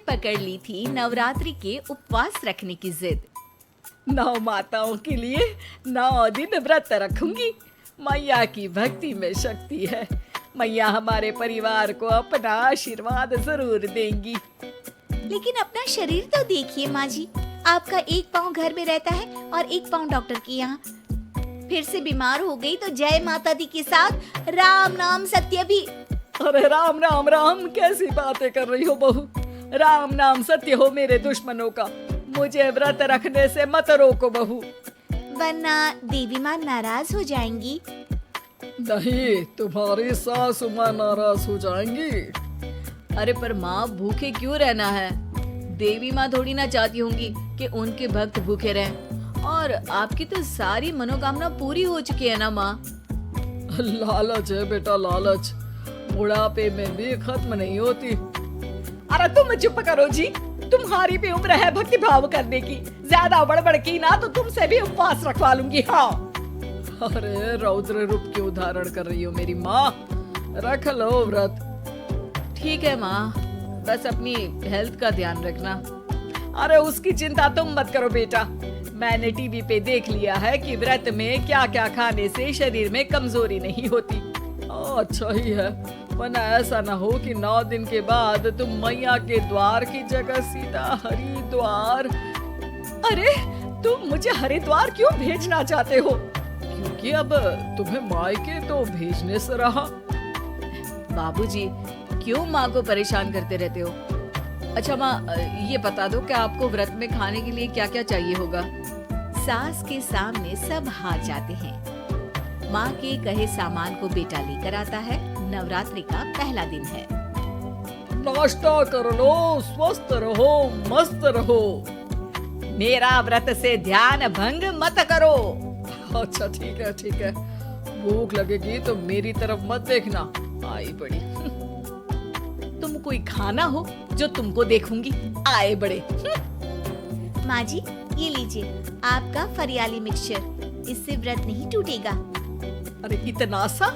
पकड़ ली थी नवरात्रि के उपवास रखने की जिद। 9 माताओं के लिए 9 दिन व्रत रखूंगी। मैया की भक्ति में शक्ति है। मैया हमारे परिवार को अपना आशीर्वाद जरूर देंगी। लेकिन अपना शरीर तो देखिए माँ जी, आपका एक पाँव घर में रहता है और एक पाँव डॉक्टर के यहाँ। फिर से बीमार हो गई तो जय माता दी के साथ राम नाम सत्य भी। अरे राम राम राम, कैसी बातें कर रही हो बहू। राम नाम सत्य हो मेरे दुश्मनों का। मुझे व्रत रखने से मत रोको बहू, वरना देवी माँ नाराज हो जाएंगी। नहीं, तुम्हारी सासु माँ नाराज हो जाएंगी। अरे पर माँ, भूखे क्यों रहना है? देवी माँ थोड़ी ना चाहती होंगी कि उनके भक्त भूखे रहें। और आपकी तो सारी मनोकामना पूरी हो चुकी है ना माँ। लालच है बेटा, लालच बुढ़ापे में भी खत्म नहीं होती। अरे तुम चुप करो जी, तुम्हारी भी उम्र है भक्ति भाव करने की। ज्यादा बड़बड़ की ना तो तुमसे भी उपवास रखवा लूंगी। हाँ, अरे रौद्र रूप की उदाहरण कर रही हो मेरी माँ। रख लो व्रत। ठीक है माँ, बस अपनी हेल्थ का ध्यान रखना। अरे उसकी चिंता तुम मत करो बेटा। मैंने टीवी पे देख लिया है कि व्रत में क्या क्या खाने से शरीर में कमजोरी नहीं होती। अच्छा ही है, वरना ऐसा ना हो कि 9 दिन के बाद तुम मैया के द्वार की जगह सीधा हरिद्वार। अरे तुम मुझे हरिद्वार क्यों भेजना चाहते हो? क्योंकि अब तुम्हें मायके तो भेजने से रहा। बाबूजी, क्यों माँ को परेशान करते रहते हो? अच्छा माँ, ये बता दो कि आपको व्रत में खाने के लिए क्या क्या चाहिए होगा। सास के सामने सब हार जाते हैं। माँ के कहे सामान को बेटा लेकर आता है। नवरात्रि का पहला दिन है। नाश्ता कर लो, स्वस्थ रहो, मस्त रहो। मेरा व्रत से ध्यान भंग मत करो। अच्छा ठीक है ठीक है, भूख लगेगी तो मेरी तरफ मत देखना। आई बड़ी। तुम कोई खाना हो जो तुमको देखूंगी। आए बड़े। माँ जी, ये लीजिए आपका फरियाली मिक्सचर। इससे व्रत नहीं टूटेगा। अरे इतना सा?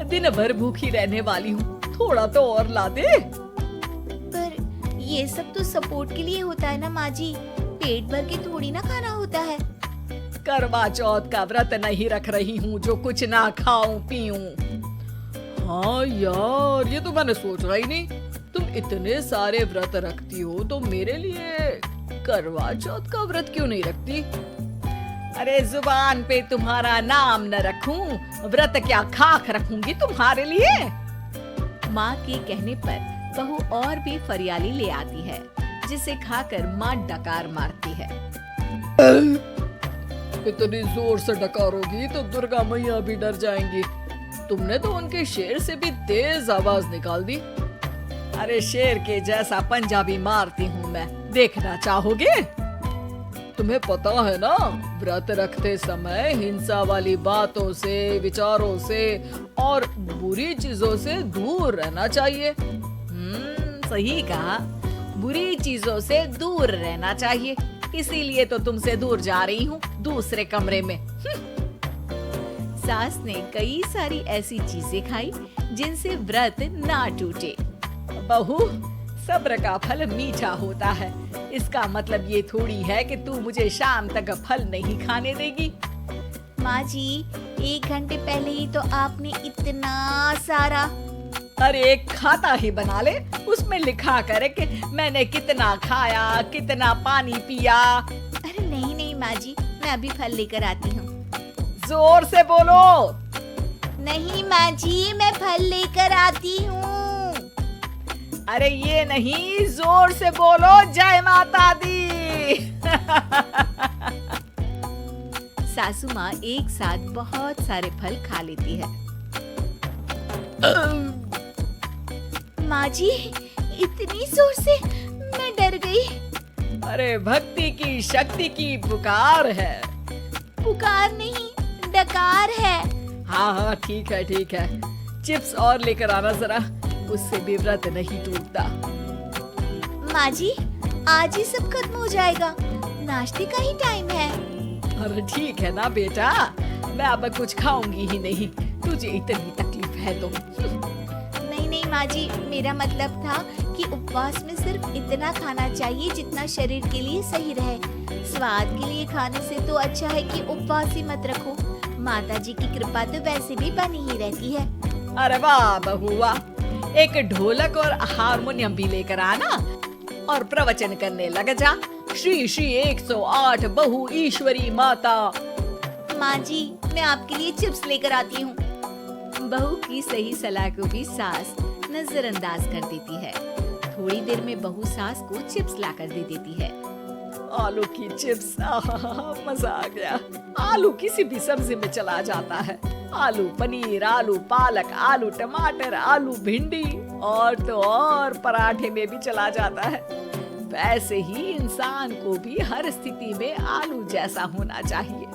दिन भर भूखी रहने वाली हूँ, थोड़ा तो और ला दे। पर ये सब तो सपोर्ट के लिए होता है ना माँ जी, पेट भर के थोड़ी ना खाना होता है। करवा चौथ का व्रत नहीं रख रही हूँ जो कुछ ना खाऊं पीऊं। हाँ यार, ये तो मैंने सोचा ही नहीं। तुम इतने सारे व्रत रखती हो तो मेरे लिए करवा चौथ का व्रत क्यों नहीं रखती? अरे जुबान पे तुम्हारा नाम न रखूं, व्रत क्या खाक रखूंगी तुम्हारे लिए। माँ के कहने पर बहू और भी फरियाली ले आती है, जिसे खाकर माँ डकार मारती है। इतनी जोर से डकारोगी तो दुर्गा मैया भी डर जाएंगी। तुमने तो उनके शेर से भी तेज आवाज निकाल दी। अरे शेर के जैसा पंजाबी मारती हूँ मैं, देखना चाहोगे? तुम्हें पता है ना, व्रत रखते समय हिंसा वाली बातों से, विचारों से और बुरी चीजों से दूर रहना चाहिए। सही कहा, बुरी चीजों से दूर रहना चाहिए। इसीलिए तो तुमसे दूर जा रही हूँ, दूसरे कमरे में। सास ने कई सारी ऐसी चीजें खाई जिनसे व्रत ना टूटे। बहू, सब्र का फल मीठा होता है। इसका मतलब ये थोड़ी है कि तू मुझे शाम तक फल नहीं खाने देगी। माँ जी, 1 घंटे पहले ही तो आपने इतना सारा। अरे एक खाता ही बना ले, उसमें लिखा करे कि मैंने कितना खाया, कितना पानी पिया। अरे नहीं नहीं माँ जी, मैं अभी फल लेकर आती हूँ। जोर से बोलो। नहीं माँ जी, मैं फल लेकर आती हूँ। अरे ये नहीं, जोर से बोलो, जय माता दी। सासू माँ एक साथ बहुत सारे फल खा लेती है। माँ जी, इतनी जोर से मैं डर गई। अरे भक्ति की शक्ति की पुकार है। पुकार नहीं, डकार है। हाँ हाँ ठीक है ठीक है, चिप्स और लेकर आना जरा, उससे भी व्रत नहीं टूटता। माँ जी, आज ही सब खत्म हो जाएगा, नाश्ते का ही टाइम है। अरे ठीक है ना बेटा, मैं अब कुछ खाऊंगी ही नहीं, तुझे इतनी तकलीफ है तो। नहीं नहीं माँ जी, मेरा मतलब था कि कि उपवास में सिर्फ इतना खाना चाहिए जितना शरीर के लिए सही रहे। स्वाद के लिए खाने से तो अच्छा है कि उपवास ही मत रखो। माता जी की कृपा तो वैसे भी बनी ही रहती है। अरे वाह बहू वाह, एक ढोलक और हारमोनियम भी लेकर आना और प्रवचन करने लग जा। श्री श्री 108 बहु ईश्वरी माता। माँ जी, मैं आपके लिए चिप्स लेकर आती हूँ। बहू की सही सलाह को भी सास नजरअंदाज कर देती है। थोड़ी देर में बहू सास को चिप्स लाकर दे देती है। आलू की चिप्स, आहा, मजा आ गया। आलू किसी भी सब्जी में चला जाता है। आलू पनीर, आलू पालक, आलू टमाटर, आलू भिंडी और तो और पराठे में भी चला जाता है। वैसे ही इंसान को भी हर स्थिति में आलू जैसा होना चाहिए।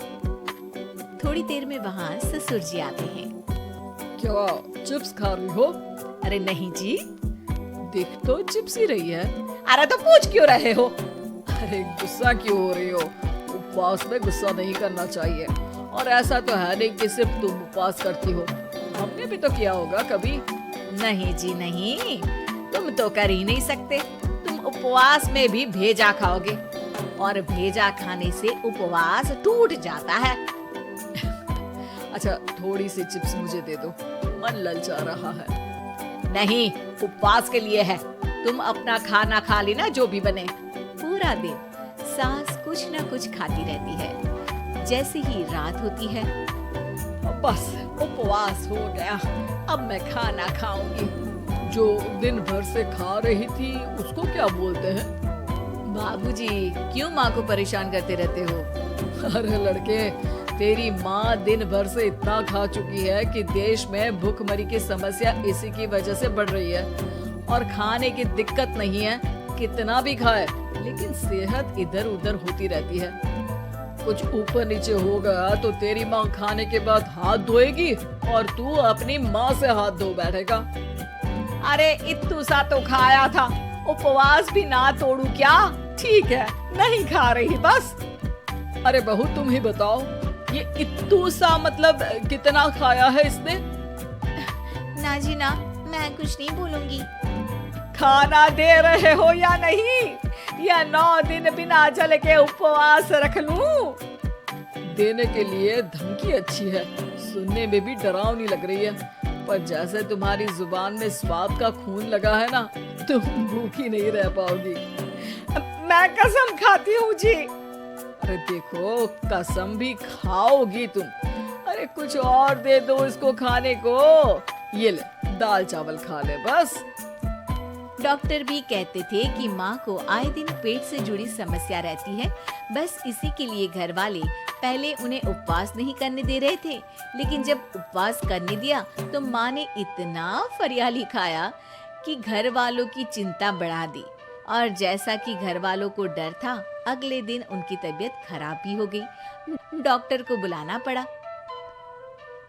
थोड़ी देर में वहाँ ससुर जी आते हैं। क्या चिप्स खा रही हो? अरे नहीं जी, दिख तो चिप्स ही रही है। अरे तो पूछ क्यों रहे हो? अरे गुस्सा क्यों हो रही हो? उपवास में गुस्सा नहीं करना चाहिए। और ऐसा तो है नहीं कि सिर्फ तुम उपवास करती हो, हमने भी तो किया होगा कभी। नहीं जी नहीं, तुम तो कर ही नहीं सकते। तुम उपवास में भी भेजा खाओगे और भेजा खाने से उपवास टूट जाता है। अच्छा, थोड़ी सी चिप्स मुझे दे दो, मन ललचा रहा है। नहीं, उपवास के लिए है। तुम अपना खाना खा लेना जो भी बने। पूरा दिन सास कुछ न कुछ खाती रहती है। जैसे ही रात होती है, बस उपवास हो गया, अब मैं खाना खाऊंगी। जो दिन भर से खा रही थी उसको क्या बोलते हैं? बाबूजी क्यों माँ को परेशान करते रहते हो? अरे लड़के, तेरी माँ दिन भर से इतना खा चुकी है कि देश में भूखमरी की समस्या इसी की वजह से बढ़ रही है। और खाने की दिक्कत नहीं है, कितना भी खाए, लेकिन सेहत इधर उधर होती रहती है। कुछ ऊपर नीचे हो गया तो तेरी माँ खाने के बाद हाथ धोएगी और तू अपनी माँ से हाथ धो बैठेगा। अरे इत्तू सा तो खाया था, उपवास भी ना तोड़ू क्या? ठीक है, नहीं खा रही बस। अरे बहू, तुम ही बताओ, ये इत्तू सा मतलब कितना खाया है इसने? ना जी ना, मैं कुछ नहीं बोलूंगी। खाना दे रहे हो या नहीं, या 9 दिन बिना जल के उपवास रख लूं? देने के लिए धमकी अच्छी है, सुनने में भी डरावनी लग रही है, पर जैसे तुम्हारी जुबान में स्वाद का खून लगा है ना, तुम भूखी नहीं रह पाओगी। मैं कसम खाती हूँ जी। अरे देखो, कसम भी खाओगी तुम। अरे कुछ और दे दो इसको खाने को। ये ले, दाल चावल खा ले बस। डॉक्टर भी कहते थे कि माँ को आए दिन पेट से जुड़ी समस्या रहती है। बस इसी के लिए घर वाले पहले उन्हें उपवास नहीं करने दे रहे थे, लेकिन जब उपवास करने दिया तो माँ ने इतना फरियाली खाया कि घर वालों की चिंता बढ़ा दी। और जैसा कि घर वालों को डर था, अगले दिन उनकी तबीयत खराब भी हो गई। डॉक्टर को बुलाना पड़ा।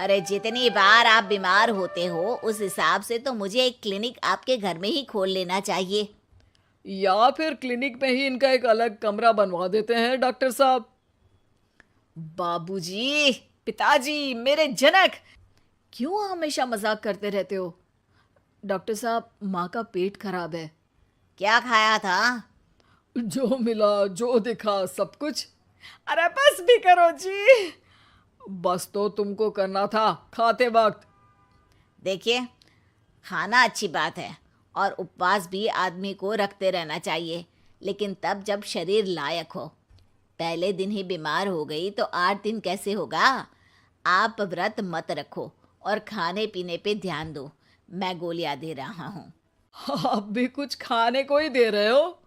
अरे जितनी बार आप बीमार होते हो उस हिसाब से तो मुझे एक क्लिनिक आपके घर में ही खोल लेना चाहिए। या फिर क्लिनिक में ही इनका एक अलग कमरा बनवा देते हैं डॉक्टर साहब। बाबूजी, पिताजी, मेरे जनक, क्यों हमेशा मजाक करते रहते हो? डॉक्टर साहब, माँ का पेट खराब है। क्या खाया था? जो मिला, जो दिखा, सब कुछ। अरे बस भी करो जी। बस तो तुमको करना था खाते वक्त। देखिए, खाना अच्छी बात है और उपवास भी आदमी को रखते रहना चाहिए, लेकिन तब जब शरीर लायक हो। पहले दिन ही बीमार हो गई तो 8 दिन कैसे होगा? आप व्रत मत रखो और खाने पीने पे ध्यान दो। मैं गोलियां दे रहा हूँ। आप भी कुछ खाने को ही दे रहे हो?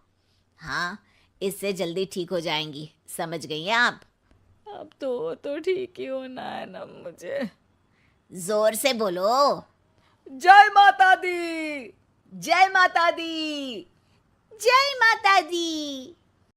हाँ, इससे जल्दी ठीक हो जाएंगी। समझ गई हैं आप? अब तो ठीक ही होना है ना मुझे। जोर से बोलो। जय माता दी। जय माता दी। जय माता दी।